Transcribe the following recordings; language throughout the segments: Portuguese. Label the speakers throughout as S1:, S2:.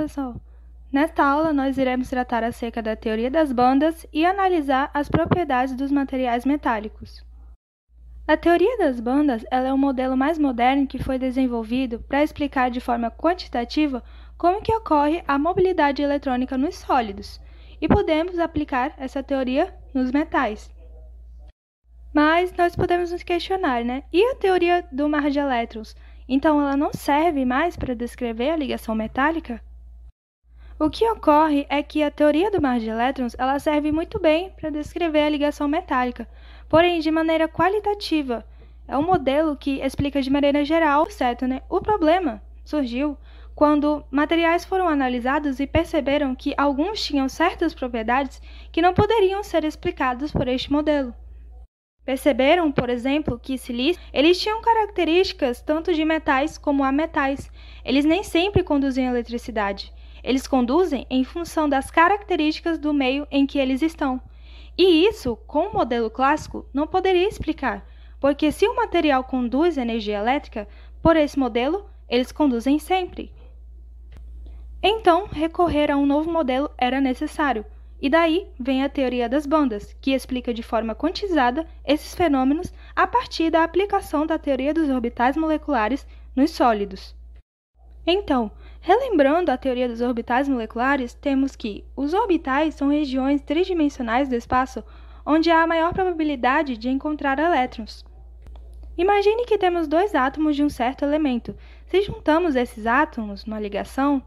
S1: pessoal! Nesta aula, nós iremos tratar acerca da teoria das bandas e analisar as propriedades dos materiais metálicos. A teoria das bandas ela é o modelo mais moderno que foi desenvolvido para explicar de forma quantitativa como que ocorre a mobilidade eletrônica nos sólidos, e podemos aplicar essa teoria nos metais. Mas nós podemos nos questionar, né? E a teoria do mar de elétrons? Então, ela não serve mais para descrever a ligação metálica? O que ocorre é que a teoria do mar de elétrons ela serve muito bem para descrever a ligação metálica, porém de maneira qualitativa. É um modelo que explica de maneira geral, certo, né? O problema surgiu quando materiais foram analisados e perceberam que alguns tinham certas propriedades que não poderiam ser explicadas por este modelo. Perceberam, por exemplo, que silícios, eles tinham características tanto de metais como ametais. Eles nem sempre conduzem eletricidade. Eles conduzem em função das características do meio em que eles estão. E isso, com o modelo clássico, não poderia explicar, porque se o material conduz energia elétrica, por esse modelo, eles conduzem sempre. Então, recorrer a um novo modelo era necessário. E daí vem a teoria das bandas, que explica de forma quantizada esses fenômenos a partir da aplicação da teoria dos orbitais moleculares nos sólidos. Então, relembrando a teoria dos orbitais moleculares, temos que os orbitais são regiões tridimensionais do espaço onde há a maior probabilidade de encontrar elétrons. Imagine que temos dois átomos de um certo elemento. Se juntamos esses átomos numa ligação,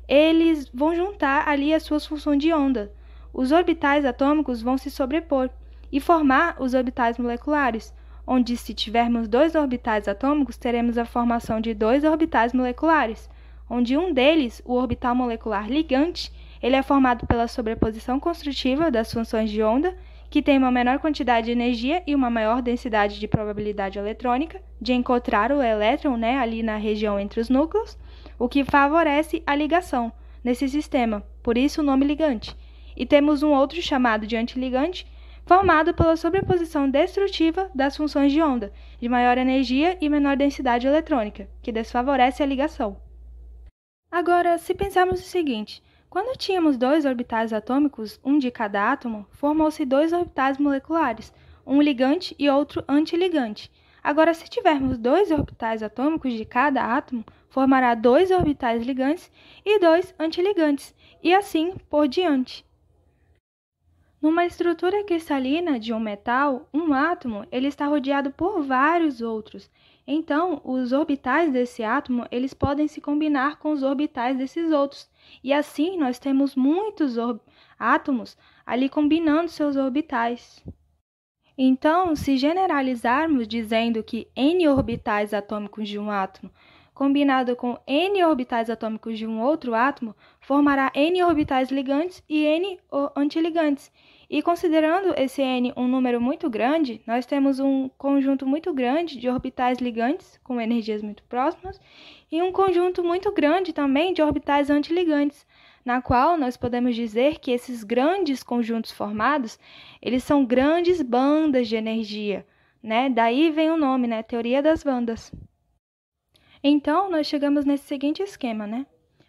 S1: eles vão juntar ali as suas funções de onda. Os orbitais atômicos vão se sobrepor e formar os orbitais moleculares, onde se tivermos dois orbitais atômicos, teremos a formação de dois orbitais moleculares, onde um deles, o orbital molecular ligante, ele é formado pela sobreposição construtiva das funções de onda, que tem uma menor quantidade de energia e uma maior densidade de probabilidade eletrônica de encontrar o elétron, ali na região entre os núcleos, o que favorece a ligação nesse sistema, por isso o nome ligante. E temos um outro chamado de antiligante, formado pela sobreposição destrutiva das funções de onda, de maior energia e menor densidade eletrônica, que desfavorece a ligação. Agora, se pensarmos o seguinte, quando tínhamos dois orbitais atômicos, um de cada átomo, formou-se dois orbitais moleculares, um ligante e outro antiligante. Agora, se tivermos dois orbitais atômicos de cada átomo, formará dois orbitais ligantes e dois antiligantes, e assim por diante. Numa estrutura cristalina de um metal, um átomo ele está rodeado por vários outros. Então, os orbitais desse átomo eles podem se combinar com os orbitais desses outros. E assim, nós temos muitos átomos ali combinando seus orbitais. Então, se generalizarmos dizendo que n orbitais atômicos de um átomo combinado com n orbitais atômicos de um outro átomo, formará n orbitais ligantes e n antiligantes. E considerando esse n um número muito grande, nós temos um conjunto muito grande de orbitais ligantes, com energias muito próximas, e um conjunto muito grande também de orbitais antiligantes, na qual nós podemos dizer que esses grandes conjuntos formados, eles são grandes bandas de energia, Daí vem o nome, teoria das bandas. Então, nós chegamos nesse seguinte esquema,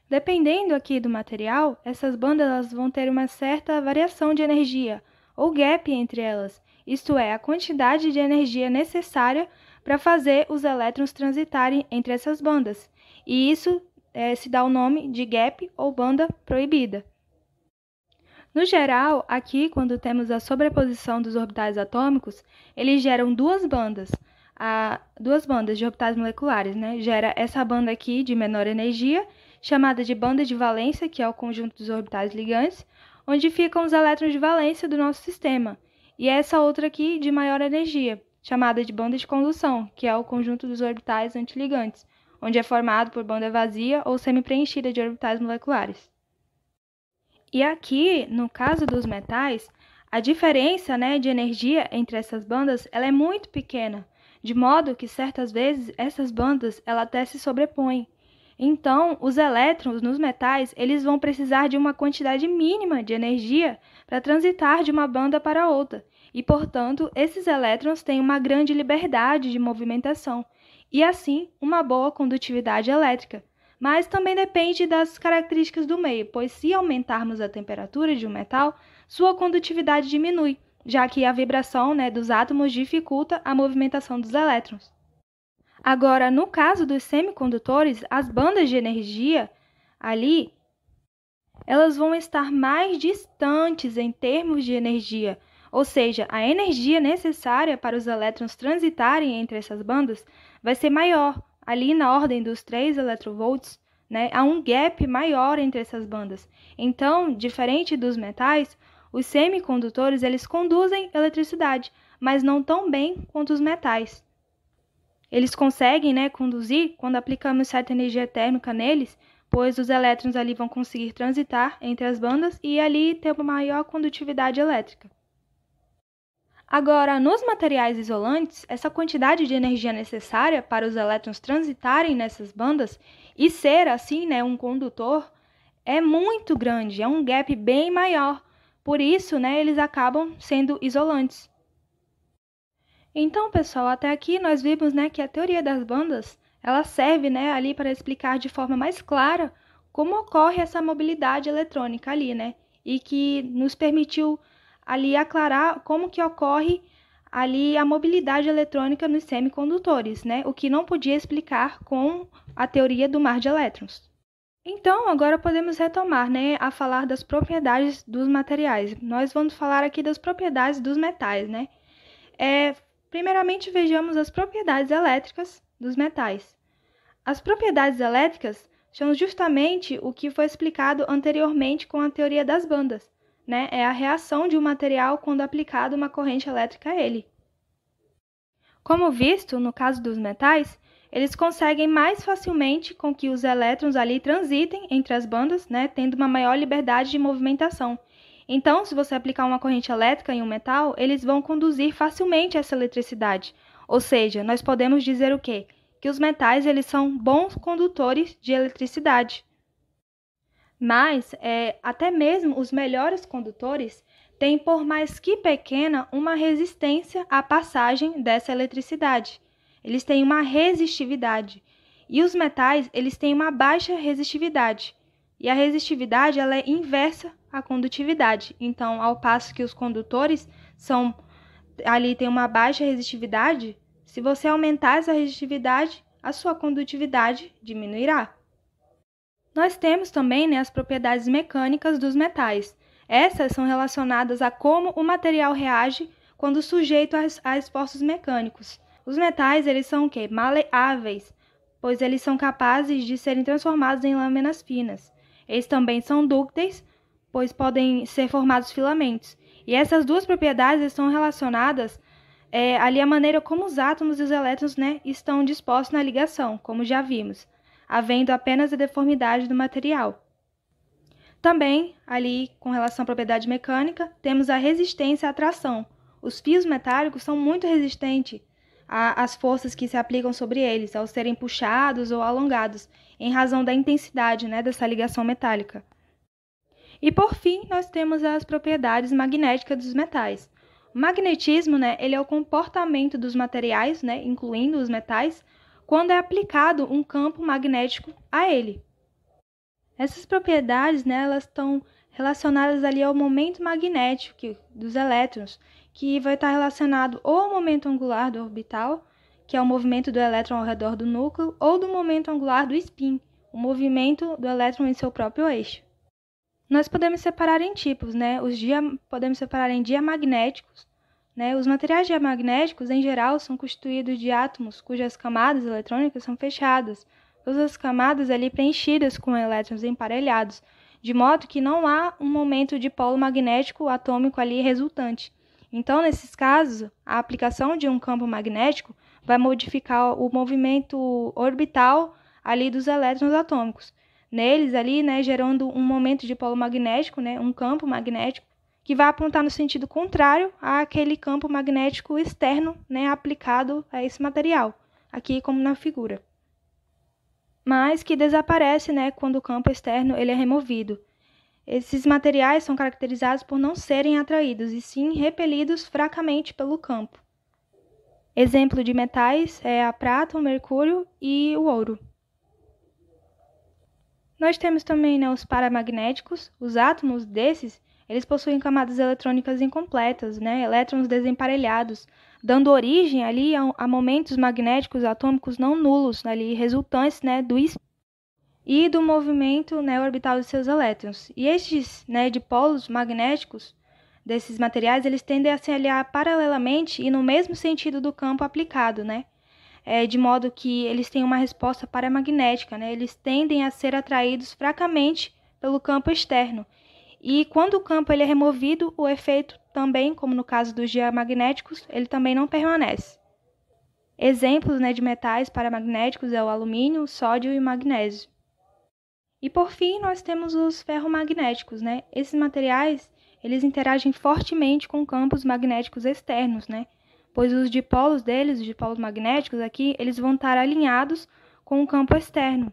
S1: Dependendo aqui do material, essas bandas elas vão ter uma certa variação de energia, ou gap entre elas, isto é, a quantidade de energia necessária para fazer os elétrons transitarem entre essas bandas, e isso se dá o nome de gap ou banda proibida. No geral, aqui, quando temos a sobreposição dos orbitais atômicos, eles geram duas bandas de orbitais moleculares, Gera essa banda aqui de menor energia, chamada de banda de valência, que é o conjunto dos orbitais ligantes, onde ficam os elétrons de valência do nosso sistema, e essa outra aqui de maior energia, chamada de banda de condução, que é o conjunto dos orbitais antiligantes, onde é formado por banda vazia ou semi-preenchida de orbitais moleculares. E aqui, no caso dos metais, a diferença de energia entre essas bandas ela é muito pequena, de modo que certas vezes essas bandas ela até se sobrepõem. Então, os elétrons nos metais eles vão precisar de uma quantidade mínima de energia para transitar de uma banda para outra, e, portanto, esses elétrons têm uma grande liberdade de movimentação, e assim uma boa condutividade elétrica. mas também depende das características do meio, pois se aumentarmos a temperatura de um metal, sua condutividade diminui, já que a vibração, né, dos átomos dificulta a movimentação dos elétrons. Agora, no caso dos semicondutores, as bandas de energia ali, elas vão estar mais distantes em termos de energia, ou seja, a energia necessária para os elétrons transitarem entre essas bandas vai ser maior, ali na ordem dos 3 electrovolts, né? Há um gap maior entre essas bandas. Então, diferente dos metais, os semicondutores eles conduzem eletricidade, mas não tão bem quanto os metais. Eles conseguem, né, conduzir quando aplicamos certa energia térmica neles, pois os elétrons ali vão conseguir transitar entre as bandas e ali ter uma maior condutividade elétrica. Agora, nos materiais isolantes, essa quantidade de energia necessária para os elétrons transitarem nessas bandas e ser, assim, né, um condutor, é muito grande, é um gap bem maior. Por isso, né, eles acabam sendo isolantes. Então, pessoal, até aqui nós vimos, né, que a teoria das bandas ela serve, né, ali para explicar de forma mais clara como ocorre essa mobilidade eletrônica ali, né, e que nos permitiu ali aclarar como que ocorre ali a mobilidade eletrônica nos semicondutores, né, o que não podia explicar com a teoria do mar de elétrons. Então, agora podemos retomar, né, a falar das propriedades dos materiais. Nós vamos falar aqui das propriedades dos metais, né. Primeiramente, vejamos as propriedades elétricas dos metais. As propriedades elétricas são justamente o que foi explicado anteriormente com a teoria das bandas, né? É a reação de um material quando aplicada uma corrente elétrica a ele. Como visto, no caso dos metais, eles conseguem mais facilmente com que os elétrons ali transitem entre as bandas, né? Tendo uma maior liberdade de movimentação. Então, se você aplicar uma corrente elétrica em um metal, eles vão conduzir facilmente essa eletricidade. Ou seja, nós podemos dizer o quê? Que os metais eles são bons condutores de eletricidade. Mas, até mesmo os melhores condutores têm, por mais que pequena, uma resistência à passagem dessa eletricidade. Eles têm uma resistividade. E os metais eles têm uma baixa resistividade. E a resistividade ela é inversa à condutividade. Então, ao passo que os condutores ali tem uma baixa resistividade, se você aumentar essa resistividade, a sua condutividade diminuirá. Nós temos também, né, as propriedades mecânicas dos metais. Essas são relacionadas a como o material reage quando sujeito a esforços mecânicos. Os metais eles são o quê? Maleáveis, pois eles são capazes de serem transformados em lâminas finas. Eles também são dúcteis, pois podem ser formados filamentos. E essas duas propriedades estão relacionadas ali à maneira como os átomos e os elétrons, né, estão dispostos na ligação, como já vimos, havendo apenas a deformidade do material. Também, ali, com relação à propriedade mecânica, temos a resistência à tração. Os fios metálicos são muito resistentes às forças que se aplicam sobre eles, ao serem puxados ou alongados, em razão da intensidade, né, dessa ligação metálica. E, por fim, nós temos as propriedades magnéticas dos metais. O magnetismo, né, ele é o comportamento dos materiais, né, incluindo os metais, quando é aplicado um campo magnético a ele. Essas propriedades, né, elas estão relacionadas ali ao momento magnético dos elétrons, que vai estar relacionado ou ao momento angular do orbital, que é o movimento do elétron ao redor do núcleo, ou do momento angular do spin, o movimento do elétron em seu próprio eixo. Nós podemos separar em tipos, né? Podemos separar em diamagnéticos, né? Os materiais diamagnéticos, em geral, são constituídos de átomos cujas camadas eletrônicas são fechadas, todas as camadas ali preenchidas com elétrons emparelhados, de modo que não há um momento de polo magnético atômico ali resultante. Então, nesses casos, a aplicação de um campo magnético vai modificar o movimento orbital ali dos elétrons atômicos. Neles ali, né, gerando um momento de polo magnético, né, um campo magnético, que vai apontar no sentido contrário àquele campo magnético externo, né, aplicado a esse material, aqui como na figura. Mas que desaparece, né, quando o campo externo ele é removido. Esses materiais são caracterizados por não serem atraídos, e sim repelidos fracamente pelo campo. Exemplo de metais é a prata, o mercúrio e o ouro. Nós temos também, né, os paramagnéticos. Os átomos desses, eles possuem camadas eletrônicas incompletas, né, elétrons desemparelhados, dando origem ali a momentos magnéticos atômicos não nulos, ali, resultantes, né, do espin e do movimento, né, orbital de seus elétrons. E estes, né, dipolos magnéticos desses materiais, eles tendem a se aliar paralelamente e no mesmo sentido do campo aplicado, né? De modo que eles têm uma resposta paramagnética, né? Eles tendem a ser atraídos fracamente pelo campo externo. E quando o campo ele é removido, o efeito também, como no caso dos diamagnéticos, ele também não permanece. Exemplos, né, de metais paramagnéticos é o alumínio, o sódio e o magnésio. E por fim, nós temos os ferromagnéticos, né? Esses materiais, eles interagem fortemente com campos magnéticos externos, né? Pois os dipolos deles, os dipolos magnéticos aqui, eles vão estar alinhados com o campo externo.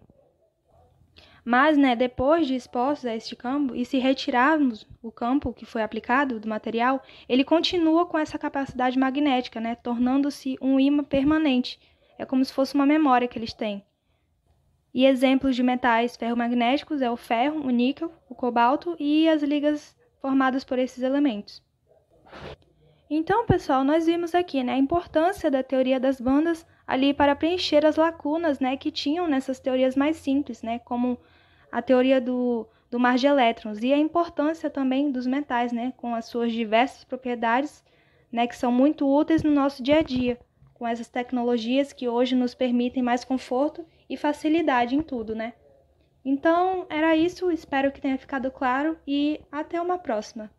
S1: Mas, né, depois de expostos a este campo, e se retirarmos o campo que foi aplicado do material, ele continua com essa capacidade magnética, né, tornando-se um ímã permanente. É como se fosse uma memória que eles têm. E exemplos de metais ferromagnéticos é o ferro, o níquel, o cobalto e as ligas formadas por esses elementos. Então, pessoal, nós vimos aqui, né, a importância da teoria das bandas ali para preencher as lacunas, né, que tinham nessas teorias mais simples, né, como a teoria do mar de elétrons e a importância também dos metais, né, com as suas diversas propriedades, né, que são muito úteis no nosso dia a dia, com essas tecnologias que hoje nos permitem mais conforto e facilidade em tudo, né? Então, era isso, espero que tenha ficado claro e até uma próxima.